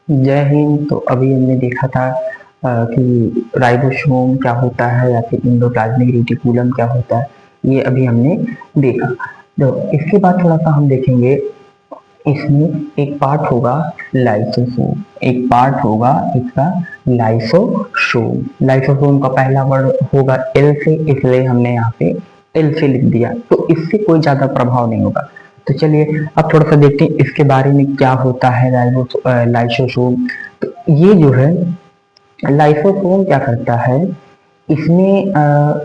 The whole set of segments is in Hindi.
जय हिंद। तो अभी हमने देखा था कि राइबोसोम क्या होता है या फिर एंडोप्लाज्मिक रेटिकुलम क्या होता है, ये अभी हमने देखा। तो इसके बाद थोड़ा सा हम देखेंगे, इसमें एक पार्ट होगा लाइसोसोम, एक पार्ट होगा इसका लाइसोसोम। लाइसोसोम का पहला वर्ड होगा एल से, इसलिए हमने यहाँ पे एल से लिख दिया, तो इससे कोई ज्यादा प्रभाव नहीं होगा। तो चलिए अब थोड़ा सा देखते हैं इसके बारे में क्या होता है लाइसोसोम। तो ये जो है लाइसोसोम क्या करता है, इसमें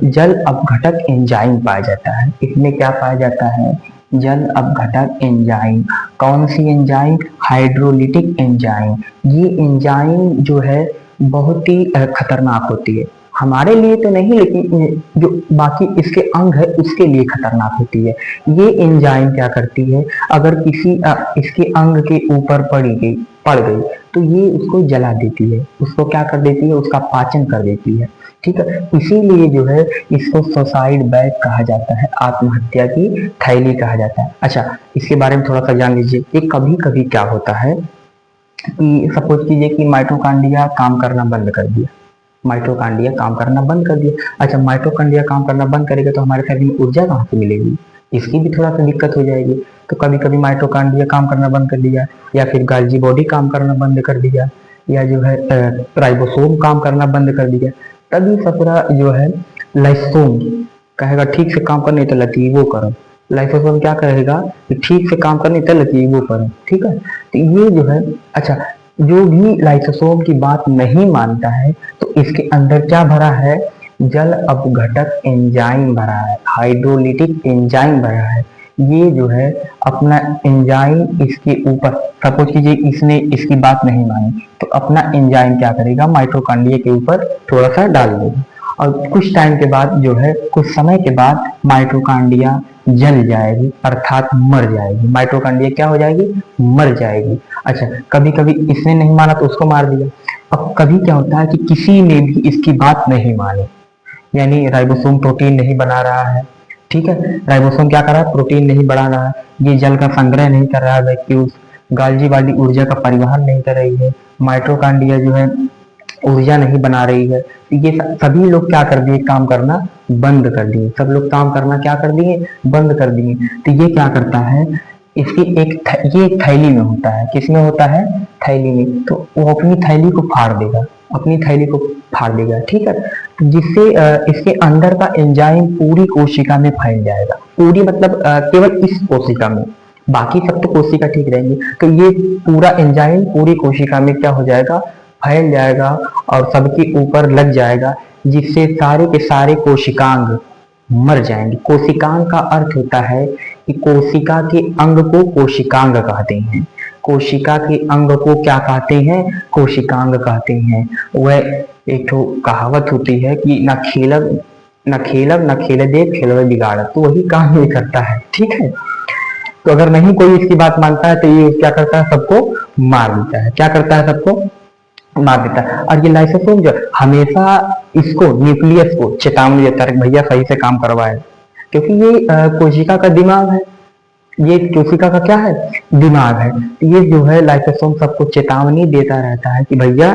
जल अपघटक एंजाइम पाया जाता है। इसमें क्या पाया जाता है, जल अपघटक एंजाइम। कौन सी एंजाइम, हाइड्रोलिटिक एंजाइम। ये एंजाइम जो है बहुत ही खतरनाक होती है, हमारे लिए तो नहीं लेकिन जो बाकी इसके अंग है उसके लिए खतरनाक होती है। ये एंजाइम क्या करती है, अगर किसी इसके अंग के ऊपर पड़ गई तो ये उसको जला देती है, उसको क्या कर देती है, उसका पाचन कर देती है। ठीक है, इसीलिए जो है इसको सुसाइड बैग कहा जाता है, आत्महत्या की थैली कहा जाता है। अच्छा, इसके बारे में थोड़ा सा जान लीजिए कि कभी कभी क्या होता है कि सपोज कीजिए कि माइटोकांड्रिया काम करना बंद कर दिया, माइटोकांड्रिया काम करना बंद कर दिया। अच्छा, माइटोकांड्रिया काम करना बंद करेगा तो हमारे शरीर में ऊर्जा कहाँ से मिलेगी, इसकी भी थोड़ा सा दिक्कत हो जाएगी। तो कभी कभी माइटोकांड्रिया काम करना बंद कर दिया, या फिर गाल्जी बॉडी काम करना बंद कर दिया, या जो है राइबोसोम काम करना बंद कर दिया, तभी ससुरा जो है लाइसोम कहेगा ठीक से काम करने तो लतीवो करो। लाइसोसोम क्या कहेगा कि ठीक से काम करने तो लतीवो करो। ठीक है, तो ये जो है, अच्छा, जो भी लाइसोसोम की बात नहीं मानता है तो इसके अंदर क्या भरा है, जल अपघटक एंजाइम भरा है, हाइड्रोलिटिक एंजाइम भरा है। ये जो है अपना एंजाइम इसके ऊपर, सपोज कीजिए इसने इसकी बात नहीं मानी तो अपना एंजाइम क्या करेगा, माइटोकांड्रिया के ऊपर थोड़ा सा डाल देगा, और कुछ टाइम के बाद जो है, कुछ समय के बाद माइटोकांड्रिया जल जाएगी, अर्थात मर जाएगी। माइटोकांड्रिया क्या हो जाएगी, मर जाएगी। अच्छा, कभी कभी इसने नहीं माना तो उसको मार दिया। अब कभी क्या होता है कि किसी ने भी इसकी बात नहीं मानी, यानी राइबोसोम प्रोटीन नहीं बना रहा है। ठीक है, राइबोसोम क्या कर रहा है, प्रोटीन नहीं बना रहा है, ये जल का संग्रह नहीं कर रहा है, वैक्यूल्स गाल्जी वाली ऊर्जा का परिवहन नहीं कर रही है, माइटोकांड्रिया जो है ऊर्जा नहीं बना रही है। तो ये सभी लोग क्या कर दिए, काम करना बंद कर दिए, सब लोग काम करना क्या कर दिए, बंद कर दिए। तो ये क्या करता है, इसकी ये एक थैली में होता है, किसमें होता है, थैली में। तो वो अपनी थैली को फाड़ देगा, अपनी थैली को फाड़ देगा। ठीक है, तो जिससे इसके अंदर का एंजाइम पूरी कोशिका में फैल जाएगा, पूरी मतलब केवल इस कोशिका में, बाकी सब तो कोशिका ठीक रहेंगे, तो ये पूरा एंजाइम पूरी कोशिका में क्या हो जाएगा, फैल जाएगा और सबके ऊपर लग जाएगा, जिससे सारे के सारे कोशिकांग मर जाएंगे। कोशिकांग का अर्थ होता है कि कोशिका के अंग को कोशिकांग कहते हैं, कोशिका के अंग को क्या कहते हैं, कोशिकांग कहते हैं। वह एक तो कहावत होती है कि न खेल दे खेलवे बिगाड़, तो वही काम नहीं करता है। ठीक है, तो अगर नहीं कोई इसकी बात मानता है तो ये क्या करता है, सबको मार देता है। क्या करता है, सबको मार देता है। और ये लाइसोसोम जो हमेशा इसको, न्यूक्लियस को चेतावनी देता है भैया सही से काम करवाए, क्योंकि ये कोशिका का दिमाग है, ये कोशिका का क्या है, दिमाग है। तो ये जो है लाइसोसोम सबको चेतावनी देता रहता है कि भैया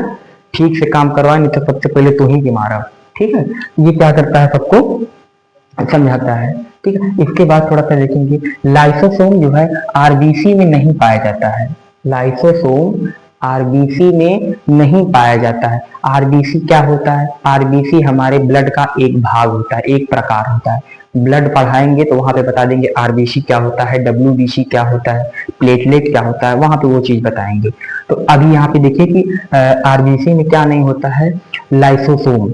ठीक से काम करवाए, नहीं तो सबसे पहले तू ही की मारा। ठीक है, ये क्या करता है, सबको समझाता है। ठीक है, इसके बाद थोड़ा सा देखेंगे, लाइसोसोम जो है आरबीसी में नहीं पाया जाता है, लाइसोसोम आरबीसी में नहीं पाया जाता है। आरबीसी क्या होता है, आरबीसी हमारे ब्लड का एक भाग होता है, एक प्रकार होता है। ब्लड पढ़ाएंगे तो वहां पे बता देंगे आरबीसी क्या होता है, डब्ल्यूबीसी क्या होता है, प्लेटलेट क्या होता है, वहां पे वो चीज बताएंगे। तो अभी यहाँ पे देखिए कि आरबीसी में क्या नहीं होता है, लाइसोसोम।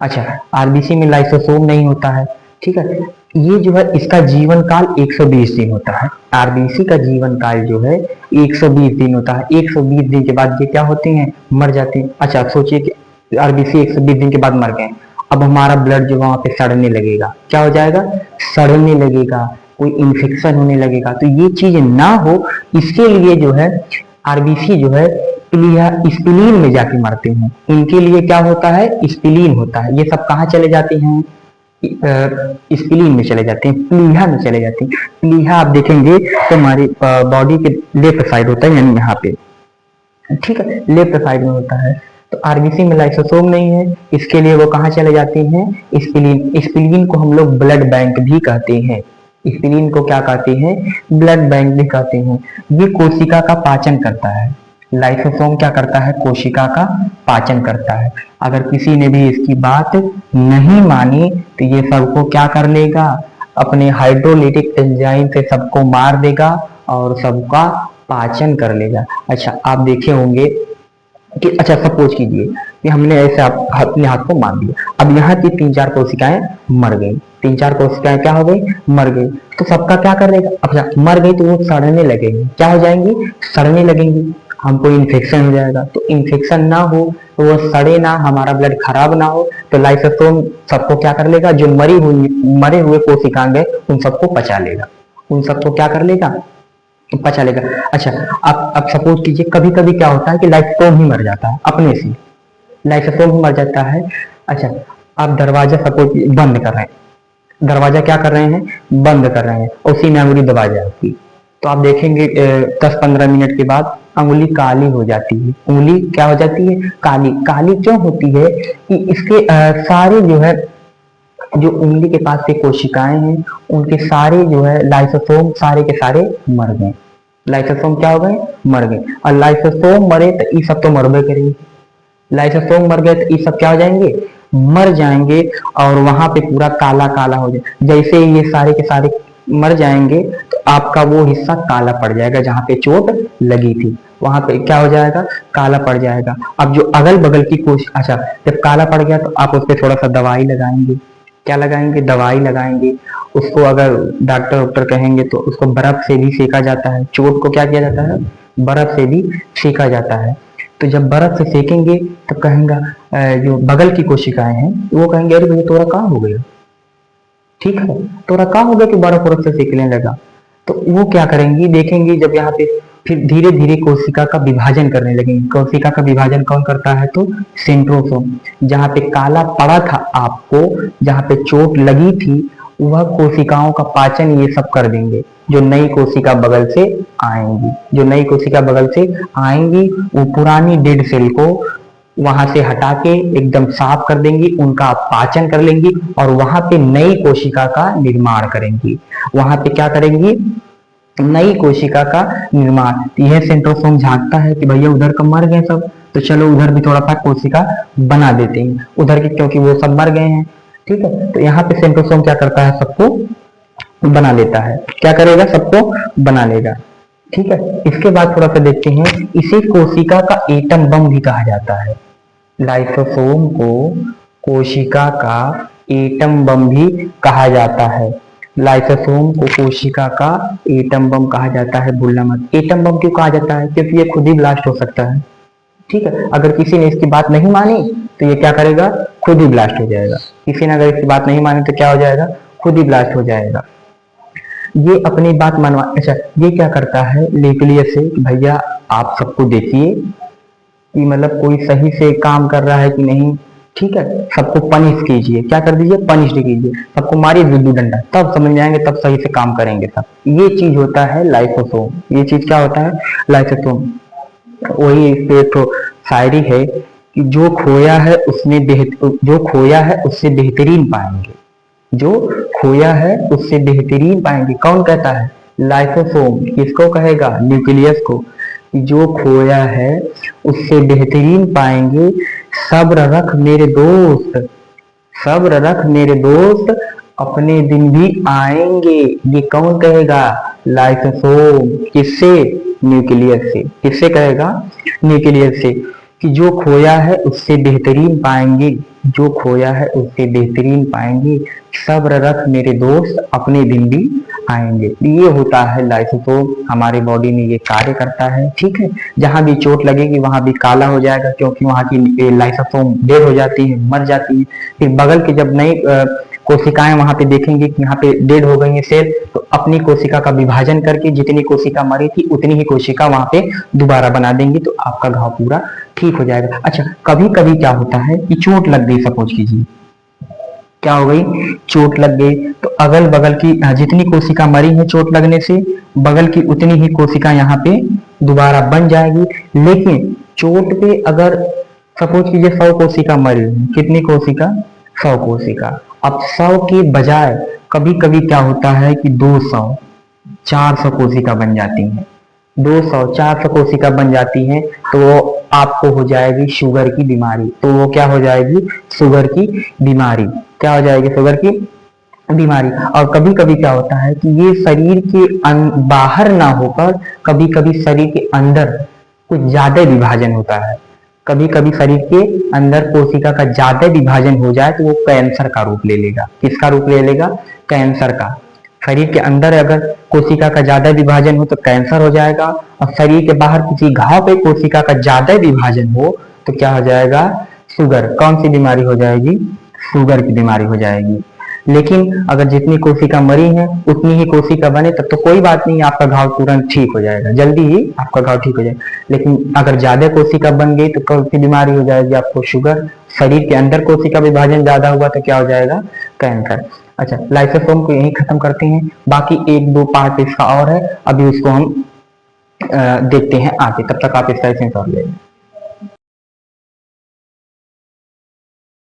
अच्छा, आरबीसी में लाइसोसोम नहीं होता है। ठीक है, ये जो है इसका जीवन काल 120 दिन होता है, आरबीसी का जीवन काल जो है 120 दिन होता है। 120 दिन के बाद ये क्या होते हैं, मर जाते हैं। अच्छा, सोचिए कि आरबीसी 120 दिन के बाद मर गए, अब हमारा ब्लड जो वहां पे सड़ने लगेगा, क्या हो जाएगा, सड़ने लगेगा, कोई इन्फेक्शन होने लगेगा। तो ये चीज ना हो इसके लिए जो है आरबीसी जो है स्पिलीन में जाके मरते हैं, इनके लिए क्या होता है, स्पिलीन होता है। ये सब कहाँ चले जाते हैं, स्प्लीन में चले जाते हैं, प्लीहा में चले जाते हैं। प्लीहा आप देखेंगे तो हमारी बॉडी के लेफ्ट साइड होता है, यानी यहाँ पे ठीक है, लेफ्ट साइड में होता है। तो आरबीसी में लाइसोसोम नहीं है, इसके लिए वो कहाँ चले जाते हैं, स्प्लीन। स्प्लीन को हम लोग ब्लड बैंक भी कहते हैं। स्प्लीन को क्या कहते हैं, ब्लड बैंक भी कहते हैं। ये कोशिका का पाचन करता है। लाइसोसोम क्या करता है, कोशिका का पाचन करता है। अगर किसी ने भी इसकी बात नहीं मानी तो ये सबको क्या कर लेगा, अपने हाइड्रोलिटिक एंजाइम से सबको मार देगा और सबका पाचन कर लेगा। अच्छा, आप देखे होंगे कि अच्छा सपोज कीजिए कि हमने ऐसे अपने हाथ को मान लिया, अब यहाँ की 3-4 कोशिकाएं मर गई। 3-4 कोशिकाएं क्या हो गई, मर गई। तो सबका क्या करेगा, अच्छा मर गई तो वो सड़ने लगेंगी, क्या हो जाएंगी, सड़ने लगेंगी। हमको इन्फेक्शन हो जाएगा। तो इन्फेक्शन ना हो तो वो सड़े ना, हमारा ब्लड खराब ना हो, तो लाइसोसोम सबको क्या कर लेगा, जो मरे हुए कोशिकांग है उन सबको पचा लेगा। उन सबको क्या कर लेगा, पचा लेगा। अच्छा, अब सपोज कीजिए कभी कभी क्या होता है कि लाइसोसोम ही मर जाता है अपने से, लाइसोसोम ही मर जाता है। अच्छा, आप दरवाजा सपोज बंद कर रहे हैं, दरवाजा क्या कर रहे हैं, बंद कर रहे हैं, उसी में अंगुली दबा जाएगी। तो आप देखेंगे 10-15 मिनट के बाद अंगुली काली हो जाती है। उंगली क्या हो जाती है, काली। काली क्यों होती है कि इसके सारे जो है, जो उंगली के पास के कोशिकाएं हैं उनके सारे जो है लाइसोसोम सारे के सारे मर गए। लाइसोसोम क्या हो गए, मर गए। और लाइसोसोम मरे तो ये सब तो मरबे करेंगे। लाइसोसोम मर गए तो ये सब क्या हो जाएंगे, मर जाएंगे। और वहां पे पूरा काला काला हो जाए। जैसे ये सारे के सारे मर जाएंगे तो आपका वो हिस्सा काला पड़ जाएगा, जहां पे चोट लगी थी वहां पे क्या हो जाएगा, काला पड़ जाएगा। अब जो अगल बगल की कोशिश, अच्छा जब काला पड़ गया तो आप उस पर थोड़ा सा दवाई लगाएंगे। क्या लगाएंगे, दवाई लगाएंगे। उसको अगर डॉक्टर कहेंगे तो उसको बर्फ से भी सेका जाता है। चोट को क्या किया जाता है, बर्फ से भी सेका जाता है। तो जब बर्फ से सेकेंगे तो कहेंगे जो बगल की कोशिकाएं हैं वो कहेंगे अरे भैया तोरा कहाँ हो गया, ठीक है, तोरा कहाँ हो गया कि बर्फ बर्फ से सेकने लगा। तो वो क्या करेंगी, देखेंगी जब यहाँ पे फिर धीरे धीरे कोशिका का विभाजन करने लगेंगे। कोशिका का विभाजन कौन करता है, तो सेंट्रोसोम। जहाँ पे काला पड़ा था आपको, जहाँ पे चोट लगी थी, वह कोशिकाओं का पाचन ये सब कर देंगे। जो नई कोशिका बगल से आएंगी, जो नई कोशिका बगल से आएंगी वो पुरानी डेड सेल को वहां से हटा के एकदम साफ कर देंगी, उनका पाचन कर लेंगी और वहां पे नई कोशिका का निर्माण करेंगी। वहां पे क्या करेंगी, नई कोशिका का निर्माण। यह सेंट्रोसोम झांकता है कि भैया उधर का मर गए सब, तो चलो उधर भी थोड़ा सा कोशिका बना देते हैं उधर की, क्योंकि वो सब मर गए हैं। ठीक है, तो यहाँ पे सेंट्रोसोम क्या करता है, सबको बना लेता है। क्या करेगा, सबको बना लेगा। ठीक है, इसके बाद थोड़ा सा देखते हैं, इसे कोशिका का एटम बम भी कहा जाता है। लाइसोसोम को कोशिका का एटम बम भी कहा जाता है। लाइसोसोम को कोशिका का एटम बम कहा जाता है, भूलना मत। एटम बम क्यों कहा जाता है, क्योंकि ये खुद ही ब्लास्ट हो सकता है। ठीक है, अगर किसी ने इसकी बात नहीं मानी तो ये क्या करेगा, खुद ही ब्लास्ट हो जाएगा। किसी ने अगर इसकी बात नहीं मानी तो क्या हो जाएगा, खुद ही ब्लास्ट हो जाएगा। ये अपनी बात मनवा, अच्छा ये क्या करता है न्यूक्लियस से, भैया आप सबको देखिए कि मतलब कोई सही से काम कर रहा है कि नहीं। ठीक है, सबको पनिश कीजिए, क्या कर दीजिए, पनिश कीजिए, सबको मारिए गुल्ली डंडा, तब समझ जाएंगे, तब सही से काम करेंगे सब। ये चीज होता है लाइसोसोम। ये चीज क्या होता है, लाइसोसोम। वही इस पे तो शायरी है कि जो खोया है उससे बेहतरीन पाएंगे। जो खोया है उससे बेहतरीन पाएंगे, कौन कहता है, लाइसोसोम। किसको कहेगा, न्यूक्लियस को। जो खोया है उससे बेहतरीन पाएंगे, सब्र रख मेरे दोस्त, सब्र रख मेरे दोस्त, अपने दिन भी आएंगे। ये कौन कहेगा, लाइसोसोम। किससे, न्यूक्लियस से। किससे कहेगा, न्यूक्लियस से। कि जो खोया है उससे बेहतरीन पाएंगे, जो खोया है उससे बेहतरीन पाएंगे, सब्र रख मेरे दोस्त, अपने दिन भी आएंगे। ये होता है लाइसोसोम, हमारे बॉडी में ये कार्य करता है। ठीक है, जहां भी चोट लगेगी वहां भी काला हो जाएगा, क्योंकि वहां की लाइसोसोम डेड हो जाती है, मर जाती है। फिर बगल के जब नई कोशिकाएं वहां पे देखेंगे कि यहाँ पे डेड हो गई है सेल, तो अपनी कोशिका का विभाजन करके जितनी कोशिका मरी थी उतनी ही कोशिका वहां पे दोबारा बना देंगे, तो आपका घाव पूरा ठीक हो जाएगा। अच्छा, कभी कभी क्या होता है कि चोट लग गई, सपोज कीजिए क्या हो गई, चोट लग गई। तो अगल बगल की जितनी कोशिका मरी है चोट लगने से, बगल की उतनी ही कोशिका यहाँ पे दोबारा बन जाएगी। लेकिन चोट पे अगर सपोज कीजिए 100 कोशिका मरी है, कितनी कोशिका, 100 कोशिका। अब 100 के बजाय कभी कभी क्या होता है कि 200 400 कोशिका बन जाती हैं, 200 400 कोशिका बन जाती हैं, तो वो आपको हो जाएगी शुगर की बीमारी। तो वो क्या हो जाएगी, शुगर की बीमारी। क्या हो जाएगी, शुगर की बीमारी। और कभी कभी क्या होता है कि ये शरीर के बाहर ना होकर कभी कभी शरीर के अंदर कुछ ज्यादा विभाजन होता है। कभी कभी शरीर के अंदर कोशिका का ज्यादा विभाजन हो जाए तो वो कैंसर का रूप ले लेगा। किसका रूप ले लेगा, कैंसर का। शरीर के अंदर अगर कोशिका का ज्यादा विभाजन हो तो कैंसर हो जाएगा, और शरीर के बाहर किसी घाव पे कोशिका का ज्यादा विभाजन हो तो क्या हो जाएगा, शुगर। कौन सी बीमारी हो जाएगी, शुगर की बीमारी हो जाएगी। लेकिन अगर जितनी कोशिका मरी है उतनी ही कोशिका बने तब तो कोई बात नहीं, आपका घाव तुरंत ठीक हो जाएगा, जल्दी ही आपका घाव ठीक हो जाएगा। लेकिन अगर ज्यादा कोशिका बन गई तो कौन सी बीमारी हो जाएगी आपको, शुगर। शरीर के अंदर कोशिका विभाजन ज्यादा हुआ तो क्या हो जाएगा, कैंसर। अच्छा, लाइसोसोम को यही खत्म करते हैं, बाकी एक दो पार्ट इसका और है, अभी उसको हम देखते हैं आगे। तब तक आप इसका सेंस और ले लें।